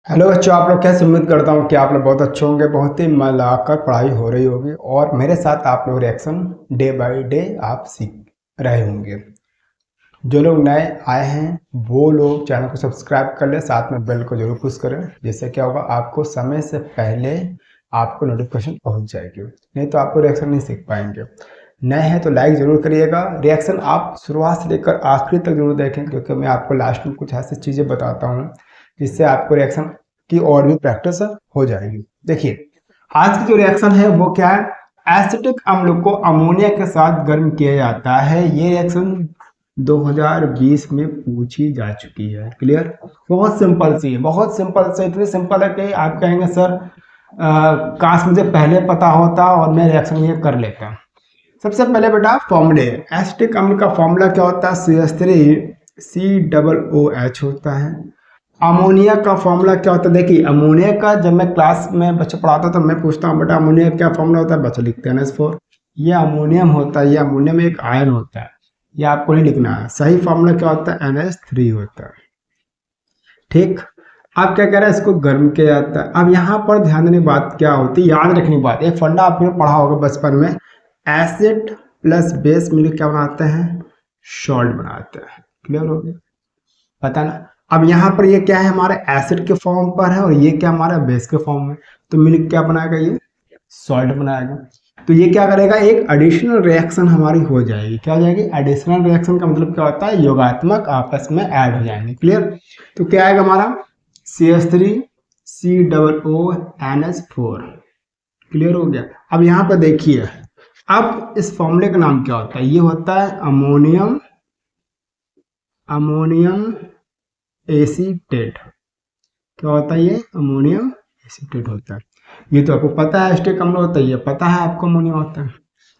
Hello बच्चों, आप लोग कैसे? उम्मीद करता हूँ कि आप लोग बहुत अच्छे होंगे। बहुत ही मन लगाकर पढ़ाई हो रही होगी और मेरे साथ आप लोग रिएक्शन डे बाय डे आप सीख रहे होंगे। जो लोग नए आए हैं वो लोग चैनल को सब्सक्राइब कर ले, साथ में बेल को जरूर पुश करें, जिससे क्या होगा आपको समय से पहले आपको नोटिफिकेशन पहुंच जाएगी। नहीं तो आपको रिएक्शन नहीं सीख पाएंगे। नए हैं तो लाइक जरूर करिएगा। रिएक्शन आप शुरुआत से लेकर आखिरी तक जरूर देखें, क्योंकि मैं आपको लास्ट में कुछ ऐसी चीज़ें बताता हूँ जिससे आपको रिएक्शन की और भी प्रैक्टिस हो जाएगी। देखिए, आज की जो रिएक्शन है वो क्या है? एसिटिक अम्ल को अमोनिया के साथ गर्म किया जाता है। ये रिएक्शन 2020 में पूछी जा चुकी है। क्लियर? बहुत सिंपल सी है, बहुत सिंपल से, इतनी सिंपल है कि आप कहेंगे सर काश मुझे पहले पता होता और मैं रिएक्शन ये कर लेता। सबसे पहले बेटा फॉर्मूले, एसिटिक अम्ल का फॉर्मूला क्या होता है? CH3COOH होता है। अमोनिया का फॉर्मूला क्या होता है? देखिए, अमोनिया का जब मैं क्लास में बच्चे पढ़ाता तो मैं पूछता हूँ बेटा अमोनिया क्या फॉर्मूला होता है? बच्चे लिखते हैं NH4। ये अमोनियम होता है, ये अमोनियम एक आयन होता है, ये आपको नहीं लिखना है। सही फॉर्मूला क्या होता है? NH3 होता है। ठीक, आप क्या कह रहे हैं? इसको गर्म किया जाता है। अब यहाँ पर ध्यान देने की बात क्या होती है, याद रखने की बात, एक फंडा आपने पढ़ा होगा बचपन में, एसिड प्लस बेस मिलकर क्या बनाते हैं? सॉल्ट बनाते हैं। क्लियर हो गया? पता ना। अब यहाँ पर ये क्या है? हमारे एसिड के फॉर्म पर है और ये क्या हमारा बेस के फॉर्म में, तो मिलकर क्या बनाएगा? ये सॉल्ट बनाएगा। तो ये क्या करेगा? एक एडिशनल रिएक्शन हमारी हो जाएगी। क्या हो जाएगी? एडिशनल रिएक्शन का मतलब क्या होता है? योगात्मक आपस में ऐड हो जाएंगे। क्लियर? तो क्या आएगा हमारा? CH3COONH4। क्लियर हो गया? अब यहाँ पर देखिए, अब इस फॉर्मूले का नाम क्या होता है? ये होता है अमोनियम एसीटेट। क्या होता है? ये अमोनियम एसीटेट होता है। ये तो आपको पता है एसिटिक अम्ल होता है, ये पता है आपको अमोनियम होता है।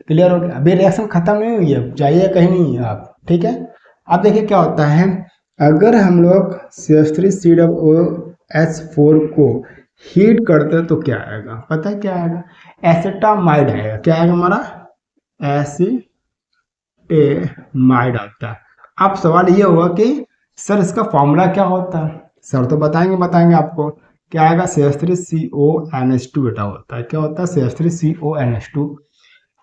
क्लियर हो गया? अभी रिएक्शन खत्म नहीं हुई है, जाइए कहीं नहीं है आप। ठीक है, अब देखिए क्या होता है, अगर हम लोग CH3COOH4 को हीट करते तो क्या आएगा? पता है क्या आएगा? एसिटामाइड आएगा। क्या आएगा हमारा? एसिटामाइड आता है। अब सवाल ये होगा कि सर इसका फॉर्मूला क्या होता है? सर तो बताएंगे आपको। क्या आएगा? CH3CONH2 बेटा होता है। क्या होता है? CH3CONH2।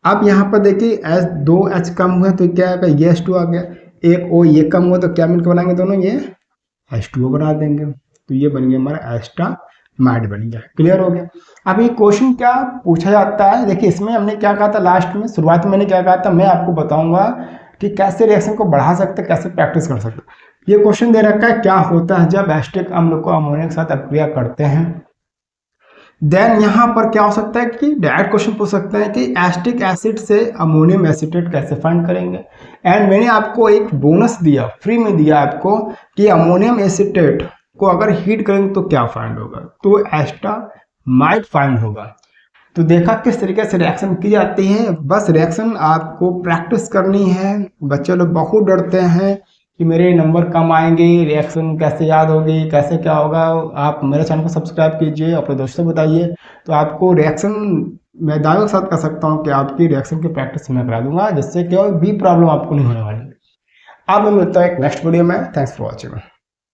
अब यहाँ पर देखिए दो H कम हुए तो क्या आएगा? ये H2 आ गया। एक O ये कम हुआ तो क्या मिलकर बनाएंगे दोनों? ये H2O बना देंगे। तो ये बन गया हमारा एस्टामाइड बन गया। क्लियर हो गया? अब ये क्वेश्चन क्या पूछा जाता है? देखिए, इसमें हमने क्या कहा था लास्ट में, शुरुआत में मैंने क्या कहा था, मैं आपको बताऊंगा कि कैसे रिएक्शन को बढ़ा सकते, कैसे प्रैक्टिस कर सकते। ये क्वेश्चन दे रखा है, क्या होता है जब एसिटिक अम्ल को अमोनिया के साथ अपक्रिया करते हैं। देन यहाँ पर क्या हो सकता है कि डायरेक्ट क्वेश्चन पूछ सकते हैं कि एसिटिक एसिड से अमोनियम एसीटेट कैसे फाइंड करेंगे। एंड मैंने आपको एक बोनस दिया, फ्री में दिया आपको, कि अमोनियम एसीटेट को अगर हीट करेंगे तो क्या फाइंड होगा? तो एस्टामाइड फाइंड होगा। तो देखा किस तरीके से रिएक्शन की जाती है। बस रिएक्शन आपको प्रैक्टिस करनी है। बच्चे लोग बहुत डरते हैं कि मेरे नंबर कम आएंगे, रिएक्शन कैसे याद होगी, कैसे क्या होगा। आप मेरे चैनल को सब्सक्राइब कीजिए, अपने दोस्तों को बताइए, तो आपको रिएक्शन मैं दावे के साथ कर सकता हूँ कि आपकी रिएक्शन की प्रैक्टिस मैं करा दूंगा, जिससे कोई भी प्रॉब्लम आपको नहीं होने वाली। अब मैं मिलता हूँ एक नेक्स्ट वीडियो में। Thanks for watching.